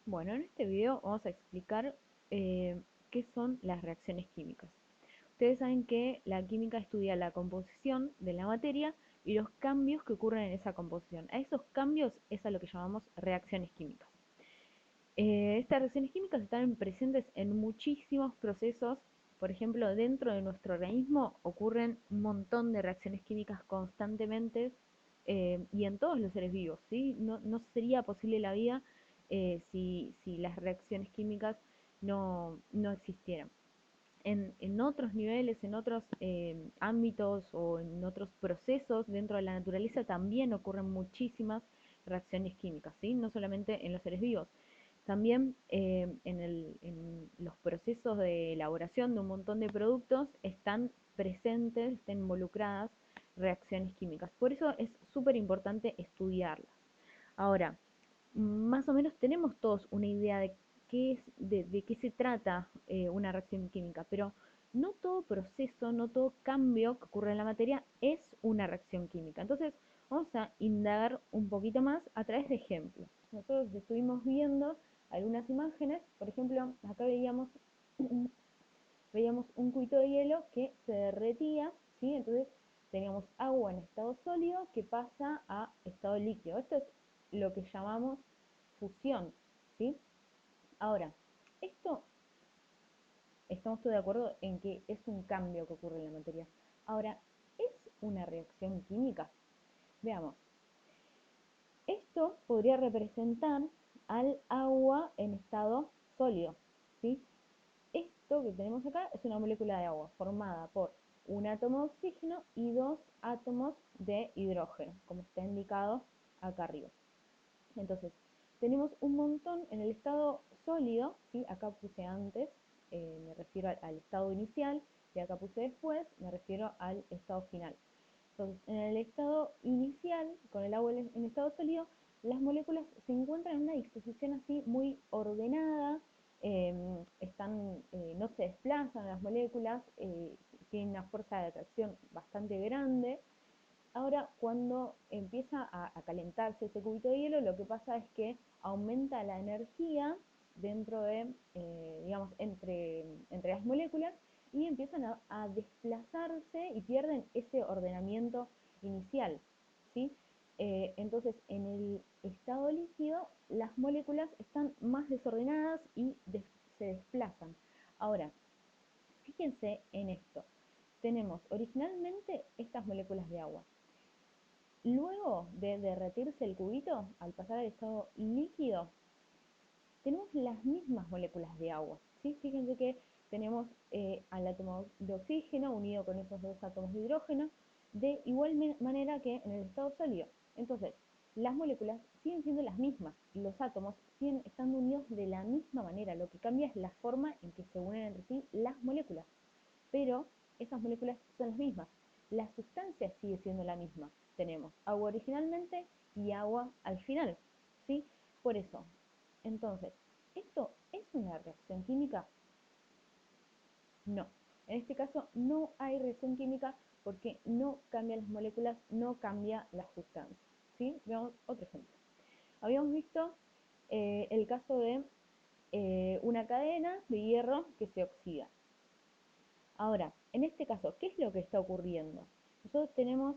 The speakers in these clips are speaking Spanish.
Bueno, en este video vamos a explicar qué son las reacciones químicas. Ustedes saben que la química estudia la composición de la materia y los cambios que ocurren en esa composición. A esos cambios es a lo que llamamos reacciones químicas. Estas reacciones químicas están presentes en muchísimos procesos. Por ejemplo, dentro de nuestro organismo ocurren un montón de reacciones químicas constantemente y en todos los seres vivos, ¿sí? No sería posible la vida si las reacciones químicas no existieran. En otros niveles, en otros ámbitos o en otros procesos dentro de la naturaleza también ocurren muchísimas reacciones químicas, ¿sí? No solamente en los seres vivos. También en los procesos de elaboración de un montón de productos están presentes, están involucradas reacciones químicas. Por eso es súper importante estudiarlas. Ahora, más o menos tenemos todos una idea de de qué se trata una reacción química, pero no todo proceso, no todo cambio que ocurre en la materia es una reacción química. Entonces, vamos a indagar un poquito más a través de ejemplos. Nosotros estuvimos viendo algunas imágenes, por ejemplo, acá veíamos un cubito de hielo que se derretía, ¿sí? Entonces teníamos agua en estado sólido que pasa a estado líquido. Esto es lo que llamamos fusión, ¿sí? Ahora, esto estamos todos de acuerdo en que es un cambio que ocurre en la materia. Ahora, ¿es una reacción química? Veamos. Esto podría representar al agua en estado sólido, ¿sí? Esto que tenemos acá es una molécula de agua formada por un átomo de oxígeno y dos átomos de hidrógeno, como está indicado acá arriba. Entonces, tenemos un montón en el estado sólido, ¿sí? Acá puse antes, me refiero al estado inicial, y acá puse después, me refiero al estado final. Entonces, en el estado inicial, con el agua en estado sólido, las moléculas se encuentran en una disposición así muy ordenada, no se desplazan las moléculas, tienen una fuerza de atracción bastante grande. Ahora, cuando empieza a calentarse ese cubito de hielo, lo que pasa es que aumenta la energía dentro de, digamos, entre las moléculas y empiezan a desplazarse y pierden ese ordenamiento inicial, ¿sí? Entonces, en el estado líquido, las moléculas están más desordenadas y se desplazan. Ahora, fíjense en esto. Tenemos originalmente estas moléculas de agua. Luego de derretirse el cubito, al pasar al estado líquido, tenemos las mismas moléculas de agua, ¿sí? Fíjense que tenemos al átomo de oxígeno unido con esos dos átomos de hidrógeno, de igual manera que en el estado sólido. Entonces, las moléculas siguen siendo las mismas, los átomos siguen estando unidos de la misma manera, lo que cambia es la forma en que se unen entre sí las moléculas, pero esas moléculas son las mismas. La sustancia sigue siendo la misma. Tenemos agua originalmente y agua al final, ¿sí? Por eso, entonces, ¿esto es una reacción química? No. En este caso no hay reacción química porque no cambian las moléculas, no cambia la sustancia, ¿sí? Veamos otro ejemplo. Habíamos visto el caso de una cadena de hierro que se oxida. Ahora, en este caso, ¿qué es lo que está ocurriendo? Nosotros tenemos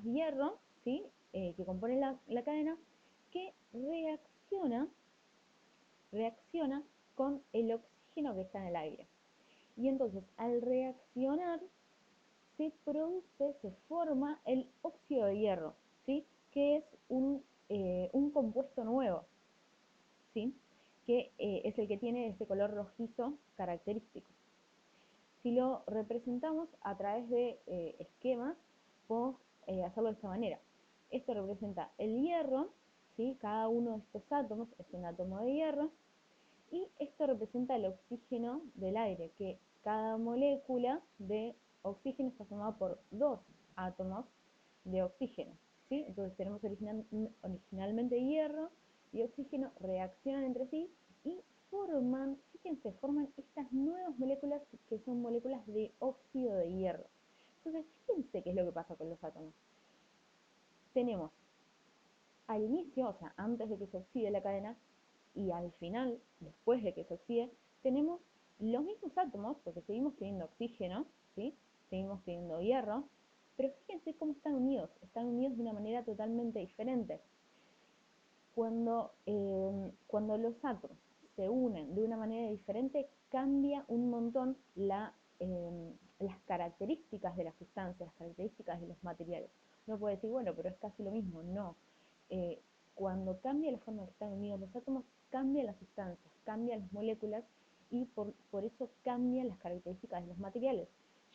hierro, ¿sí? Que compone la cadena, que reacciona con el oxígeno que está en el aire. Y entonces, al reaccionar, se forma el óxido de hierro, ¿sí? Que es un compuesto nuevo, ¿sí? Que es el que tiene este color rojizo característico. Si lo representamos a través de esquemas, podemos hacerlo de esta manera. Esto representa el hierro, ¿sí? Cada uno de estos átomos es un átomo de hierro, y esto representa el oxígeno del aire, que cada molécula de oxígeno está formada por dos átomos de oxígeno, ¿sí? Entonces tenemos originalmente hierro y oxígeno, reaccionan entre sí y fíjense, forman estas nuevas moléculas que son moléculas de óxido de hierro. Entonces, fíjense qué es lo que pasa con los átomos. Tenemos al inicio, o sea, antes de que se oxide la cadena, y al final, después de que se oxide, tenemos los mismos átomos, porque seguimos teniendo oxígeno, ¿sí? Seguimos teniendo hierro, pero fíjense cómo están unidos de una manera totalmente diferente. Cuando los átomos se unen de una manera diferente, cambia un montón las características de las sustancias, las características de los materiales. Uno puede decir, bueno, pero es casi lo mismo. No. Eh, Cuando cambia la forma en que están unidos los átomos, cambian las sustancias, cambian las moléculas y por eso cambian las características de los materiales.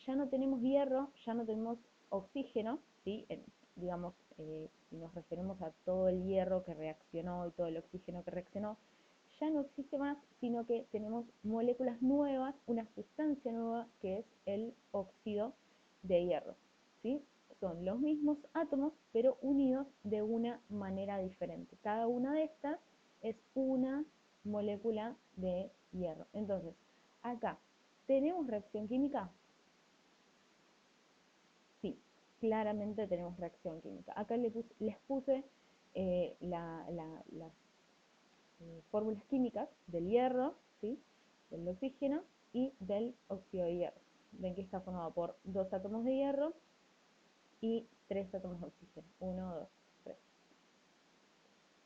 Ya no tenemos hierro, ya no tenemos oxígeno, ¿sí? Digamos, si nos referimos a todo el hierro que reaccionó y todo el oxígeno que reaccionó, ya no existe más, sino que tenemos moléculas nuevas, una sustancia nueva que es el óxido de hierro, ¿sí? Son los mismos átomos, pero unidos de una manera diferente. Cada una de estas es una molécula de hierro. Entonces, acá, ¿tenemos reacción química? Sí, claramente tenemos reacción química. Acá les puse las fórmulas químicas del hierro, ¿sí? Del oxígeno y del óxido de hierro. Ven que está formado por 2 átomos de hierro y 3 átomos de oxígeno. 1, 2, 3.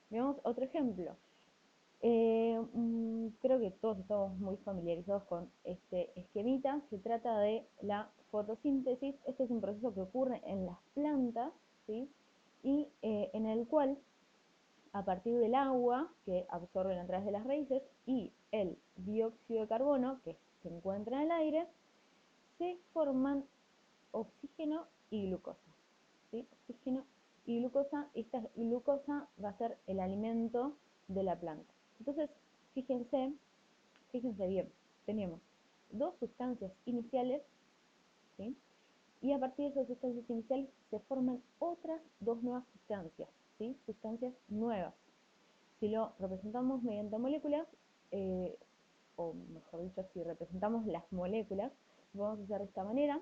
Veamos otro ejemplo. Creo que todos estamos muy familiarizados con este esquemita. Se trata de la fotosíntesis. Este es un proceso que ocurre en las plantas, ¿sí? Y en el cual, a partir del agua que absorben a través de las raíces y el dióxido de carbono que se encuentra en el aire, se forman oxígeno y glucosa, ¿sí? Oxígeno y glucosa. Esta glucosa va a ser el alimento de la planta. Entonces, fíjense bien, tenemos 2 sustancias iniciales, ¿sí? Y a partir de esas sustancias iniciales se forman otras 2 nuevas sustancias, ¿sí? Sustancias nuevas. Si lo representamos mediante moléculas, o mejor dicho, si representamos las moléculas, lo vamos a hacer de esta manera.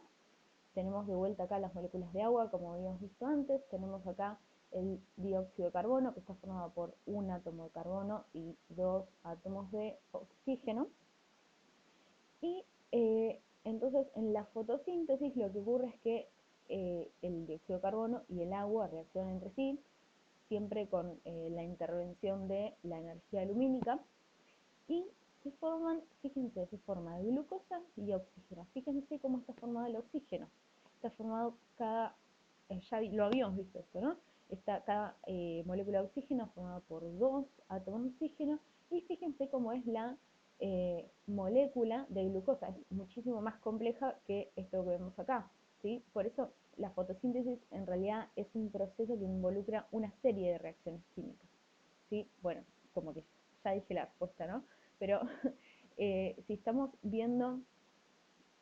Tenemos de vuelta acá las moléculas de agua, como habíamos visto antes. Tenemos acá el dióxido de carbono, que está formado por un átomo de carbono y 2 átomos de oxígeno. Y entonces en la fotosíntesis lo que ocurre es que el dióxido de carbono y el agua reaccionan entre sí, siempre con la intervención de la energía lumínica, y se forman, fíjense, se forma glucosa y oxígeno. Fíjense cómo está formado el oxígeno. Está formado ya lo habíamos visto esto, ¿no? Cada molécula de oxígeno formada por 2 átomos de oxígeno, y fíjense cómo es la molécula de glucosa. Es muchísimo más compleja que esto que vemos acá, ¿sí? Por eso la fotosíntesis en realidad es un proceso que involucra una serie de reacciones químicas, ¿sí? Bueno, como que ya dije la respuesta, ¿no? Pero si estamos viendo,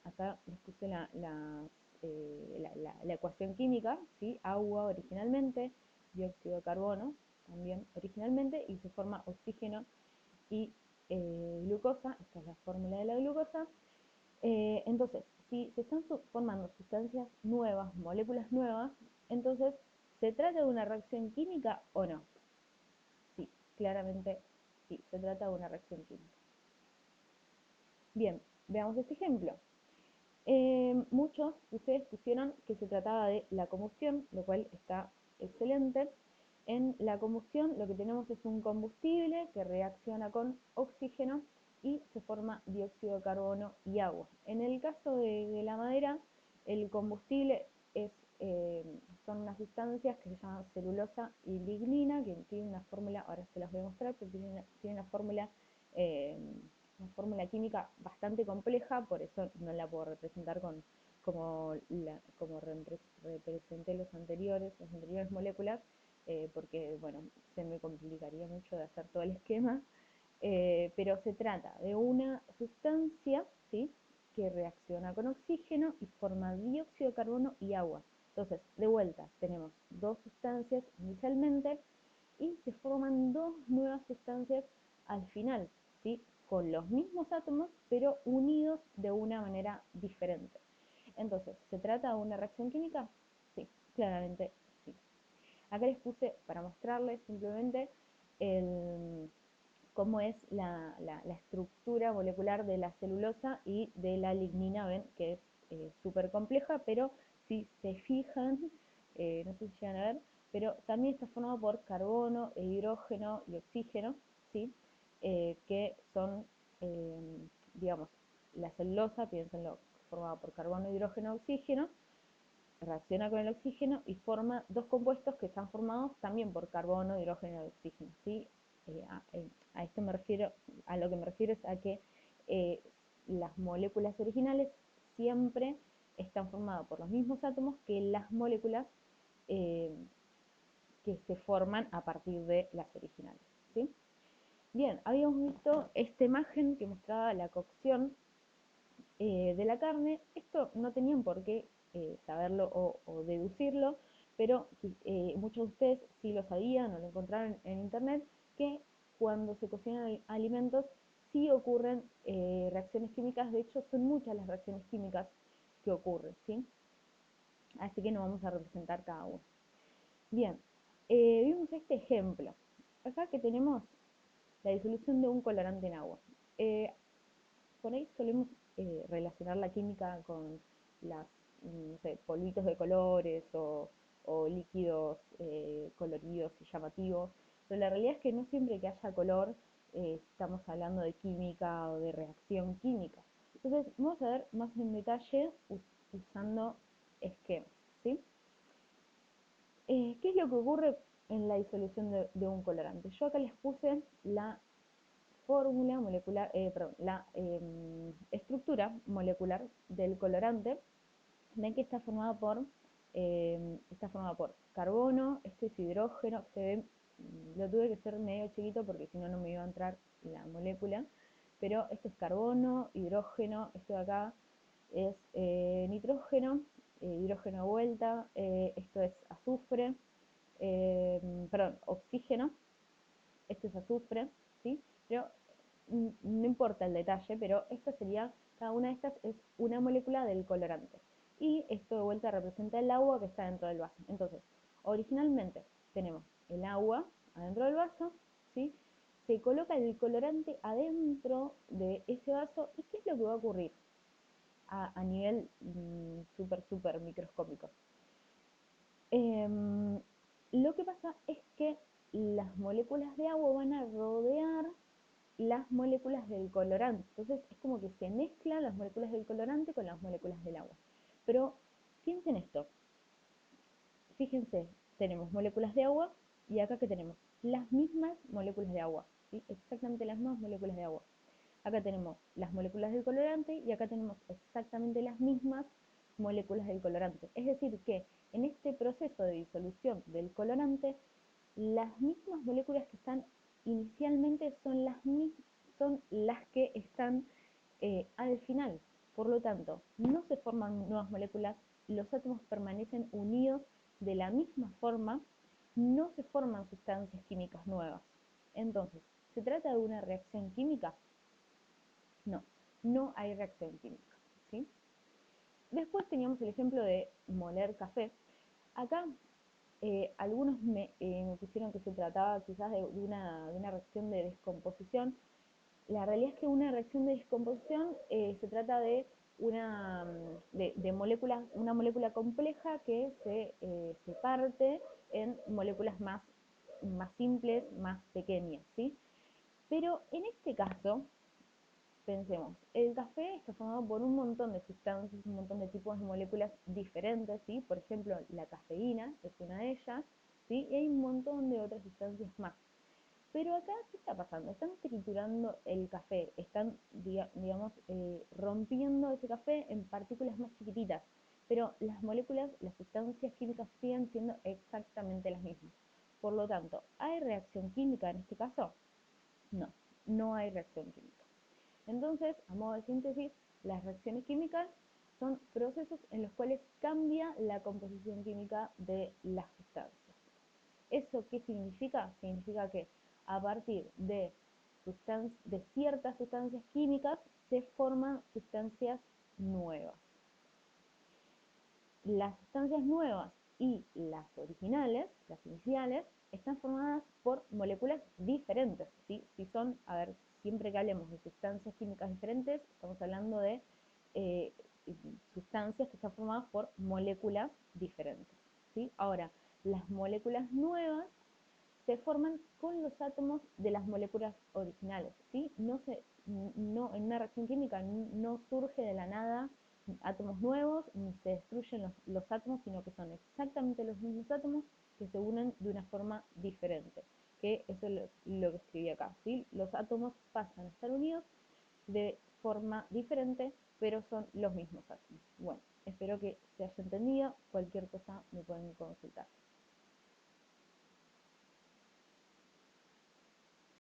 acá les puse la ecuación química, ¿sí? Agua originalmente, dióxido de carbono también originalmente, y se forma oxígeno y glucosa. Esta es la fórmula de la glucosa. Entonces, si se están formando sustancias nuevas, moléculas nuevas, entonces, ¿se trata de una reacción química o no? Sí, claramente sí, se trata de una reacción química. Bien, veamos este ejemplo. Muchos de ustedes pusieron que se trataba de la combustión, lo cual está excelente. En la combustión lo que tenemos es un combustible que reacciona con oxígeno y se forma dióxido de carbono y agua. En el caso de la madera, el combustible son unas sustancias que se llaman celulosa y lignina, que tienen una fórmula, ahora se las voy a mostrar, pero tienen eh, una fórmula química bastante compleja, por eso no la puedo representar como representé las anteriores moléculas, porque bueno, se me complicaría mucho de hacer todo el esquema, pero se trata de una sustancia, ¿sí? Que reacciona con oxígeno y forma dióxido de carbono y agua. Entonces, de vuelta, tenemos 2 sustancias inicialmente y se forman 2 nuevas sustancias al final, ¿sí? Con los mismos átomos, pero unidos de una manera diferente. Entonces, ¿se trata de una reacción química? Sí, claramente sí. Acá les puse para mostrarles simplemente cómo es la estructura molecular de la celulosa y de la lignina. Ven que es súper compleja, pero si se fijan, no sé si llegan a ver, pero también está formado por carbono, hidrógeno y oxígeno, ¿sí? Que son, digamos, la celulosa, piénsenlo, formada por carbono, hidrógeno, oxígeno, reacciona con el oxígeno y forma dos compuestos que están formados también por carbono, hidrógeno y oxígeno, ¿sí? A esto me refiero, a lo que me refiero es a que las moléculas originales siempre están formadas por los mismos átomos que las moléculas eh, que se forman a partir de las originales, ¿sí? Bien, habíamos visto esta imagen que mostraba la cocción de la carne. Esto no tenían por qué saberlo o deducirlo, pero muchos de ustedes sí lo sabían o lo encontraron en internet, que cuando se cocinan alimentos sí ocurren reacciones químicas. De hecho, son muchas las reacciones químicas que ocurren, ¿sí? Así que nos vamos a representar cada uno. Bien, vimos este ejemplo. Acá que tenemos la disolución de un colorante en agua. Por ahí solemos relacionar la química con las, no sé, polvitos de colores o líquidos coloridos y llamativos, pero la realidad es que no siempre que haya color estamos hablando de química o de reacción química. Entonces vamos a ver más en detalle usando esquemas, ¿sí? ¿Qué es lo que ocurre en la disolución de un colorante? Yo acá les puse la fórmula molecular, perdón, la estructura molecular del colorante. Ven que está formada por carbono, este es hidrógeno, se ve, lo tuve que hacer medio chiquito porque si no, no me iba a entrar la molécula, pero esto es carbono, hidrógeno, esto de acá es nitrógeno, hidrógeno de vuelta, esto es azufre, perdón, oxígeno, esto es azufre, ¿sí? Pero no importa el detalle, pero esta sería, cada una de estas es una molécula del colorante. Y esto de vuelta representa el agua que está dentro del vaso. Entonces, originalmente tenemos el agua adentro del vaso, ¿sí? Se coloca el colorante adentro de ese vaso. ¿Y qué es lo que va a ocurrir a nivel súper microscópico? Lo que pasa es que las moléculas de agua van a rodear las moléculas del colorante. Entonces es como que se mezclan las moléculas del colorante con las moléculas del agua. Pero piensen esto, fíjense, tenemos moléculas de agua y acá que tenemos las mismas moléculas de agua, ¿sí? Exactamente las mismas moléculas de agua. Acá tenemos las moléculas del colorante y acá tenemos exactamente las mismas moléculas del colorante. Es decir que en este proceso de disolución del colorante, las mismas moléculas que están inicialmente son las que están al final. Por lo tanto, no se forman nuevas moléculas, los átomos permanecen unidos de la misma forma, no se forman sustancias químicas nuevas. Entonces, ¿se trata de una reacción química? No, no hay reacción química, ¿sí? Después teníamos el ejemplo de moler café. Acá algunos me pusieron que se trataba quizás de una reacción de descomposición. La realidad es que una reacción de descomposición se trata de una molécula compleja que se parte en moléculas más simples, más pequeñas, ¿sí? Pero en este caso, pensemos, el café está formado por un montón de sustancias, un montón de tipos de moléculas diferentes, ¿sí? Por ejemplo, la cafeína es una de ellas, ¿sí? Y hay un montón de otras sustancias más. Pero acá, ¿qué está pasando? Están triturando el café, están, digamos, rompiendo ese café en partículas más chiquititas, pero las moléculas, las sustancias químicas siguen siendo exactamente las mismas. Por lo tanto, ¿hay reacción química en este caso? No, no hay reacción química. Entonces, a modo de síntesis, las reacciones químicas son procesos en los cuales cambia la composición química de las sustancias. ¿Eso qué significa? Significa que a partir de ciertas sustancias químicas se forman sustancias nuevas. Las sustancias nuevas y las originales, las iniciales, están formadas por moléculas diferentes, ¿sí? Si son moléculas diferentes, ¿sí? Ahora, las moléculas nuevas se forman con los átomos de las moléculas originales, ¿sí? No, en una reacción química no surge de la nada átomos nuevos, ni se destruyen los átomos, sino que son exactamente los mismos átomos que se unen de una forma diferente, que eso es lo que escribí acá, ¿sí? Los átomos pasan a estar unidos de forma diferente, pero son los mismos átomos. Bueno, espero que se haya entendido, cualquier cosa me pueden consultar.